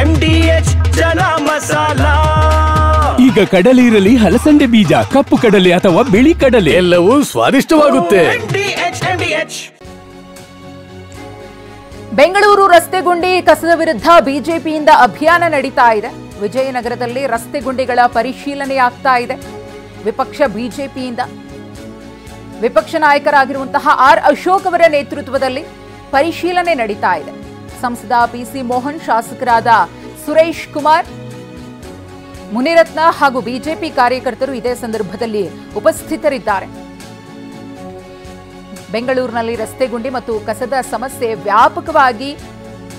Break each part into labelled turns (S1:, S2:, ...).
S1: MDH ಜನ ಮಸಾಲಾ.
S2: ಈಗ ಕಡಲೆ ಇರಲಿ, ಹಲಸಂದೆ ಬೀಜ, ಕಪ್ಪು ಕಡಲೆ ಅಥವಾ ಬಿಳಿ ಕಡಲೆ,
S1: ಎಲ್ಲವೂ ಸ್ವಾದಿಷ್ಟವಾಗುತ್ತೆ.
S3: ಬೆಂಗಳೂರು ರಸ್ತೆ ಗುಂಡಿ ಕಸದ ವಿರುದ್ಧ ಬಿಜೆಪಿಯಿಂದ ಅಭಿಯಾನ ನಡೀತಾ ಇದೆ. ವಿಜಯನಗರದಲ್ಲಿ ರಸ್ತೆ ಗುಂಡಿಗಳ ಪರಿಶೀಲನೆ ಆಗ್ತಾ ಇದೆ. ವಿಪಕ್ಷ ಬಿಜೆಪಿಯಿಂದ ವಿಪಕ್ಷ ನಾಯಕರಾಗಿರುವಂತಹ ಆರ್ ಅಶೋಕ್ ಅವರ ನೇತೃತ್ವದಲ್ಲಿ ಪರಿಶೀಲನೆ ನಡೀತಾ ಇದೆ. ಸಂಸದ ಪಿಸಿ ಮೋಹನ್, ಶಾಸಕರಾದ ಸುರೇಶ್ ಕುಮಾರ್, ಮುನಿರತ್ನ ಹಾಗೂ ಬಿಜೆಪಿ ಕಾರ್ಯಕರ್ತರು ಇದೇ ಸಂದರ್ಭದಲ್ಲಿ ಉಪಸ್ಥಿತರಿದ್ದಾರೆ. ಬೆಂಗಳೂರಿನಲ್ಲಿ ರಸ್ತೆ ಗುಂಡಿ ಮತ್ತು ಕಸದ ಸಮಸ್ಯೆ ವ್ಯಾಪಕವಾಗಿ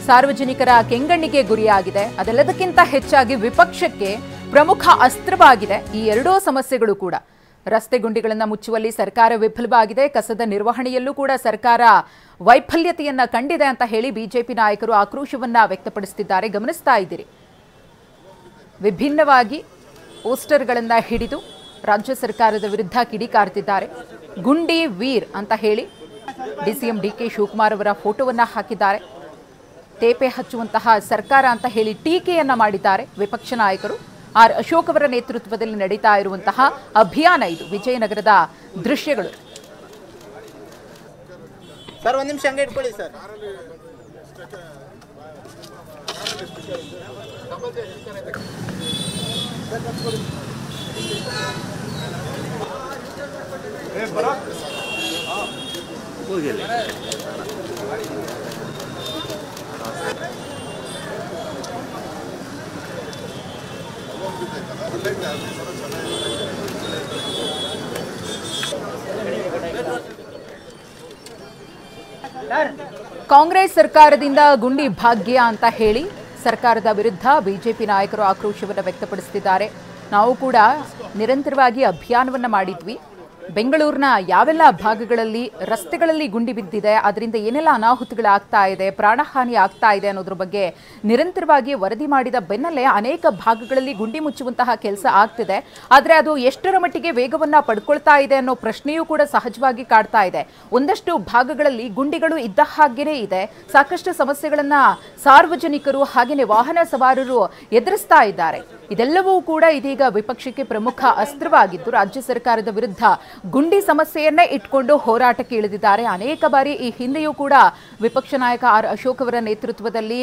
S3: ಸಾರ್ವಜನಿಕರ ಕೆಂಗಣ್ಣಿಗೆ ಗುರಿಯಾಗಿದೆ. ಅದೆಲ್ಲದಕ್ಕಿಂತ ಹೆಚ್ಚಾಗಿ ವಿಪಕ್ಷಕ್ಕೆ ಪ್ರಮುಖ ಅಸ್ತ್ರವಾಗಿದೆ ಈ ಎರಡೂ ಸಮಸ್ಯೆಗಳು ಕೂಡ. ರಸ್ತೆ ಗುಂಡಿಗಳನ್ನು ಮುಚ್ಚುವಲ್ಲಿ ಸರ್ಕಾರ ವಿಫಲವಾಗಿದೆ, ಕಸದ ನಿರ್ವಹಣೆಯಲ್ಲೂ ಕೂಡ ಸರ್ಕಾರ ವೈಫಲ್ಯತೆಯನ್ನ ಕಂಡಿದೆ ಅಂತ ಹೇಳಿ ಬಿಜೆಪಿ ನಾಯಕರು ಆಕ್ರೋಶವನ್ನ ವ್ಯಕ್ತಪಡಿಸುತ್ತಿದ್ದಾರೆ. ಗಮನಿಸ್ತಾ ಇದ್ದೀರಿ, ವಿಭಿನ್ನವಾಗಿ ಪೋಸ್ಟರ್ಗಳನ್ನ ಹಿಡಿದು ರಾಜ್ಯ ಸರ್ಕಾರದ ವಿರುದ್ಧ ಕಿಡಿಕಾರ್ತಿದ್ದಾರೆ. ಗುಂಡಿ ವೀರ್ ಅಂತ ಹೇಳಿ ಡಿಸಿಎಂ ಡಿಕೆ ಶಿವಕುಮಾರ್ ಅವರ ಫೋಟೋವನ್ನ ಹಾಕಿದ್ದಾರೆ. ತೇಪೆ ಹಚ್ಚುವಂತಹ ಸರ್ಕಾರ ಅಂತ ಹೇಳಿ ಟೀಕೆಯನ್ನ ಮಾಡಿದ್ದಾರೆ ವಿಪಕ್ಷ ನಾಯಕರು. ಆರ್ ಅಶೋಕ್ ಅವರ ನೇತೃತ್ವದಲ್ಲಿ ನಡೀತಾ ಇರುವಂತಹ ಅಭಿಯಾನ ಇದು. ವಿಜಯನಗರದ ದೃಶ್ಯಗಳು.
S4: ಸರ್ ಒಂದು ನಿಮಿಷ ಹಂಗೆ ಇಟ್ಕೊಳ್ಳಿ ಸರ್.
S3: ಕಾಂಗ್ರೆಸ್ ಸರ್ಕಾರದಿಂದ ಗುಂಡಿ ಭಾಗ್ಯ ಅಂತ ಹೇಳಿ ಸರ್ಕಾರದ ವಿರುದ್ಧ ಬಿಜೆಪಿ ನಾಯಕರು ಆಕ್ರೋಶವನ್ನು ವ್ಯಕ್ತಪಡಿಸುತ್ತಿದ್ದಾರೆ. ನಾವು ಕೂಡ ನಿರಂತರವಾಗಿ ಅಭಿಯಾನವನ್ನ ಮಾಡಿದ್ವಿ. ಬೆಂಗಳೂರಿನ ಯಾವೆಲ್ಲ ಭಾಗಗಳಲ್ಲಿ ರಸ್ತೆಗಳಲ್ಲಿ ಗುಂಡಿ ಬಿದ್ದಿದೆ, ಅದರಿಂದ ಏನೆಲ್ಲ ಅನಾಹುತಗಳಾಗ್ತಾ ಇದೆ, ಪ್ರಾಣಹಾನಿ ಆಗ್ತಾ ಇದೆ ಅನ್ನೋದ್ರ ಬಗ್ಗೆ ನಿರಂತರವಾಗಿ ವರದಿ ಮಾಡಿದ ಬೆನ್ನಲ್ಲೇ ಅನೇಕ ಭಾಗಗಳಲ್ಲಿ ಗುಂಡಿ ಮುಚ್ಚುವಂತಹ ಕೆಲಸ ಆಗ್ತಿದೆ. ಆದರೆ ಅದು ಎಷ್ಟರ ಮಟ್ಟಿಗೆ ವೇಗವನ್ನ ಪಡ್ಕೊಳ್ತಾ ಇದೆ ಅನ್ನೋ ಪ್ರಶ್ನೆಯೂ ಕೂಡ ಸಹಜವಾಗಿ ಕಾಡ್ತಾ ಇದೆ. ಒಂದಷ್ಟು ಭಾಗಗಳಲ್ಲಿ ಗುಂಡಿಗಳು ಇದ್ದ ಹಾಗೇನೇ ಇದೆ. ಸಾಕಷ್ಟು ಸಮಸ್ಯೆಗಳನ್ನ ಸಾರ್ವಜನಿಕರು ಹಾಗೆಯೇ ವಾಹನ ಸವಾರರು ಎದುರಿಸ್ತಾ ಇದ್ದಾರೆ. ಇದೆಲ್ಲವೂ ಕೂಡ ಇದೀಗ ವಿಪಕ್ಷಕ್ಕೆ ಪ್ರಮುಖ ಅಸ್ತ್ರವಾಗಿದ್ದು ರಾಜ್ಯ ಸರ್ಕಾರದ ವಿರುದ್ಧ ಗುಂಡಿ ಸಮಸ್ಯೆಯನ್ನೇ ಇಟ್ಕೊಂಡು ಹೋರಾಟಕ್ಕೆ ಇಳಿದಿದ್ದಾರೆ. ಅನೇಕ ಬಾರಿ ಈ ಹಿಂದೆಯೂ ಕೂಡ ವಿಪಕ್ಷ ನಾಯಕ ಆರ್ ಅಶೋಕ್ ಅವರ ನೇತೃತ್ವದಲ್ಲಿ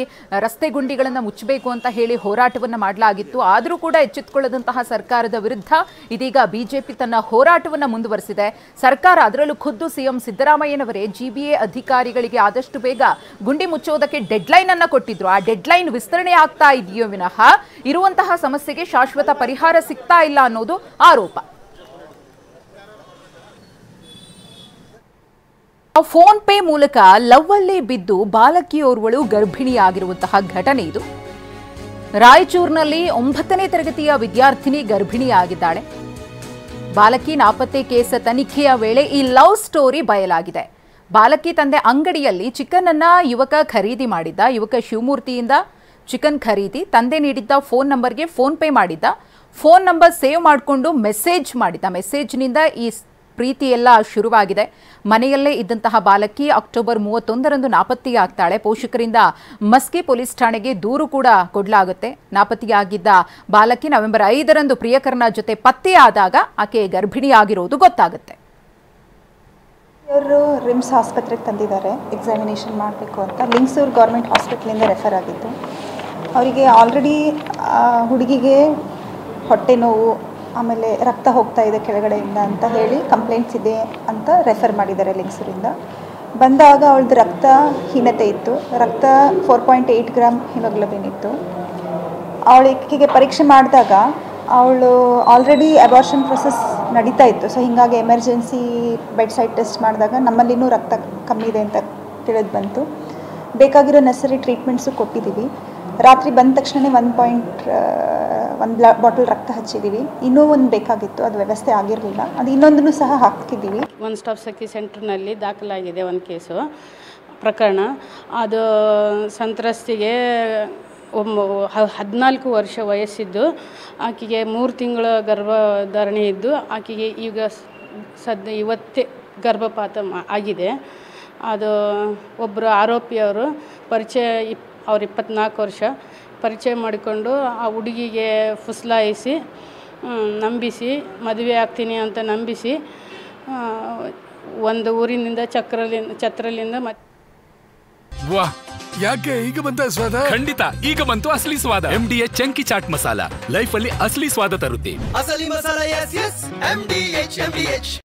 S3: ರಸ್ತೆ ಗುಂಡಿಗಳನ್ನು ಮುಚ್ಚಬೇಕು ಅಂತ ಹೇಳಿ ಹೋರಾಟವನ್ನು ಮಾಡಲಾಗಿತ್ತು. ಆದರೂ ಕೂಡ ಎಚ್ಚೆತ್ತುಕೊಳ್ಳದಂತಹ ಸರ್ಕಾರದ ವಿರುದ್ಧ ಇದೀಗ ಬಿಜೆಪಿ ತನ್ನ ಹೋರಾಟವನ್ನು ಮುಂದುವರೆಸಿದೆ. ಸರ್ಕಾರ, ಅದರಲ್ಲೂ ಖುದ್ದು ಸಿಎಂ ಸಿದ್ದರಾಮಯ್ಯನವರೇ ಜಿಬಿಎ ಅಧಿಕಾರಿಗಳಿಗೆ ಆದಷ್ಟು ಬೇಗ ಗುಂಡಿ ಮುಚ್ಚೋದಕ್ಕೆ ಡೆಡ್ಲೈನ್ ಅನ್ನ ಕೊಟ್ಟಿದ್ರು. ಆ ಡೆಡ್ಲೈನ್ ವಿಸ್ತರಣೆ ಆಗ್ತಾ ಇದೆಯೋ ವಿನಃ ಇರುವಂತಹ ಸಮಸ್ಯೆಗೆ ಶಾಶ್ವತ ಪರಿಹಾರ ಸಿಗ್ತಾ ಇಲ್ಲ ಅನ್ನೋದು ಆರೋಪ. ಫೋನ್ ಪೇ ಮೂಲಕ ಲವ್ ಅಲ್ಲಿ ಬಿದ್ದು ಬಾಲಕಿಯೋರ್ವಳು ಗರ್ಭಿಣಿಯಾಗಿರುವಂತಹ ಘಟನೆ ಇದು. ರಾಯಚೂರಿನಲ್ಲಿ 9ನೇ ತರಗತಿಯ ವಿದ್ಯಾರ್ಥಿನಿ ಗರ್ಭಿಣಿಯಾಗಿದ್ದಾಳೆ. ಬಾಲಕಿ ನಾಪತ್ತೆ ಕೇಸ್ ತನಿಖೆಯ ವೇಳೆ ಈ ಲವ್ ಸ್ಟೋರಿ ಬಯಲಾಗಿದೆ. ಬಾಲಕಿ ತಂದೆ ಅಂಗಡಿಯಲ್ಲಿ ಚಿಕನ್ ಅನ್ನ ಯುವಕ ಖರೀದಿ ಮಾಡಿದ್ದ. ಯುವಕ ಶಿವಮೂರ್ತಿಯಿಂದ ಚಿಕನ್ ಖರೀದಿ, ತಂದೆ ನೀಡಿದ್ದ ಫೋನ್ ನಂಬರ್ಗೆ ಫೋನ್ ಪೇ ಮಾಡಿದ್ದ. ಫೋನ್ ನಂಬರ್ ಸೇವ್ ಮಾಡಿಕೊಂಡು ಮೆಸೇಜ್ ಮಾಡಿದ್ದ. ಮೆಸೇಜ್ನಿಂದ ಈ ಪ್ರೀತಿ ಎಲ್ಲ ಶುರುವಾಗಿದೆ. ಮನೆಯಲ್ಲೇ ಇದ್ದಂತಹ ಬಾಲಕಿ ಅಕ್ಟೋಬರ್ 31ರಂದು ನಾಪತ್ತೆಯಾಗ್ತಾಳೆ. ಪೋಷಕರಿಂದ ಮಸ್ಕಿ ಪೊಲೀಸ್ ಠಾಣೆಗೆ ದೂರು ಕೂಡ ಕೊಡಲಾಗುತ್ತೆ. ನಾಪತ್ತೆಯಾಗಿದ್ದ ಬಾಲಕಿ ನವೆಂಬರ್ 5ರಂದು ಪ್ರಿಯಕರನ ಜೊತೆ ಪತ್ತೆಯಾದಾಗ ಆಕೆ ಗರ್ಭಿಣಿಯಾಗಿರೋದು ಗೊತ್ತಾಗುತ್ತೆ.
S5: ಇವರು ರಿಮ್ಸ್ ಆಸ್ಪತ್ರೆಗೆ ತಂದಿದ್ದಾರೆ ಎಕ್ಸಾಮಿನೇಷನ್ ಮಾಡಬೇಕು ಅಂತ. ಲಿಂಗ್ಸೂರು ಗೌರ್ಮೆಂಟ್ ಹಾಸ್ಪಿಟ್ಲಿಂದ ರೆಫರ್ ಆಗಿತ್ತು. ಅವರಿಗೆ ಆಲ್ರೆಡಿ ಹುಡುಗಿಗೆ ಹೊಟ್ಟೆ ನೋವು, ಆಮೇಲೆ ರಕ್ತ ಹೋಗ್ತಾ ಇದೆ ಕೆಳಗಡೆಯಿಂದ ಅಂತ ಹೇಳಿ ಕಂಪ್ಲೇಂಟ್ಸ್ ಇದೆ ಅಂತ ರೆಫರ್ ಮಾಡಿದ್ದಾರೆ ಲಿಂಗ್ಸೂರಿಂದ. ಬಂದಾಗ ಅವಳದ್ದು ರಕ್ತಹೀನತೆ ಇತ್ತು. ರಕ್ತ 4.8 ಗ್ರಾಮ್ ಹಿಮೋಗ್ಲೋಬಿನ್ ಇತ್ತು. ಅವಳಿಗೆ ಪರೀಕ್ಷೆ ಮಾಡಿದಾಗ ಅವಳು ಆಲ್ರೆಡಿ ಅಬಾರ್ಷನ್ ಪ್ರೊಸೆಸ್ ನಡೀತಾ ಇತ್ತು. ಸೊ ಹೀಗಾಗಿ ಎಮರ್ಜೆನ್ಸಿ ಬೆಡ್ ಸೈಡ್ ಟೆಸ್ಟ್ ಮಾಡಿದಾಗ ನಮ್ಮಲ್ಲಿನೂ ರಕ್ತ ಕಮ್ಮಿ ಇದೆ ಅಂತ ತಿಳಿದು ಬಂತು. ಬೇಕಾಗಿರೋ ನೆಸರಿ ಟ್ರೀಟ್ಮೆಂಟ್ಸು ಕೊಟ್ಟಿದ್ದೀವಿ. ರಾತ್ರಿ ಬಂದ ತಕ್ಷಣವೇ 1 ಬಾಟಲ್ ರಕ್ತ ಹಚ್ಚಿದ್ದೀವಿ. ಇನ್ನೂ ಒಂದು ಬೇಕಾಗಿತ್ತು, ಅದು ವ್ಯವಸ್ಥೆ ಆಗಿರಲಿಲ್ಲ. ಅದು ಇನ್ನೊಂದನ್ನು ಸಹ ಹಾಕಿದ್ದೀವಿ.
S6: ಒನ್ ಸ್ಟಾಪ್ ಸಖಿ ಸೆಂಟರ್ನಲ್ಲಿ ದಾಖಲಾಗಿದೆ ಒಂದು ಕೇಸು ಪ್ರಕರಣ. ಅದು ಸಂತ್ರಸ್ತಿಗೆ 14 ವರ್ಷ ವಯಸ್ಸಿದ್ದು, ಆಕೆಗೆ 3 ತಿಂಗಳ ಗರ್ಭಧಾರಣೆ ಇದ್ದು, ಆಕೆಗೆ ಈಗ ಇವತ್ತೇ ಗರ್ಭಪಾತ ಆಗಿದೆ. ಅದು ಒಬ್ಬರು ಆರೋಪಿಯವರು ಪರಿಚಯ, ಅವ್ರು 24 ವರ್ಷ, ಪರಿಚಯ ಮಾಡಿಕೊಂಡು ಆ ಹುಡುಗಿಗೆ ಫುಸ್ಲಾಯಿಸಿ ನಂಬಿಸಿ ಮದುವೆ ಆಗ್ತೀನಿ ಅಂತ ನಂಬಿಸಿ ಒಂದು ಊರಿನಿಂದ ಛತ್ರಲಿಂದ ಮತ್ತೆ
S7: ವಾಹ್, ಯಾಕೆ ಈಗ ಬಂತ ಸ್ವಾದ?
S2: ಖಂಡಿತ ಈಗ ಬಂತು ಅಸಲಿ ಸ್ವಾದ. MDH chunky chaat masala life ಅಲ್ಲಿ ಅಸಲಿ ಸ್ವಾದ ತರುತ್ತೆ.
S1: ಅಸಲಿ ಮಸಾಲ, ಎಸ್ ಎಸ್ MDH.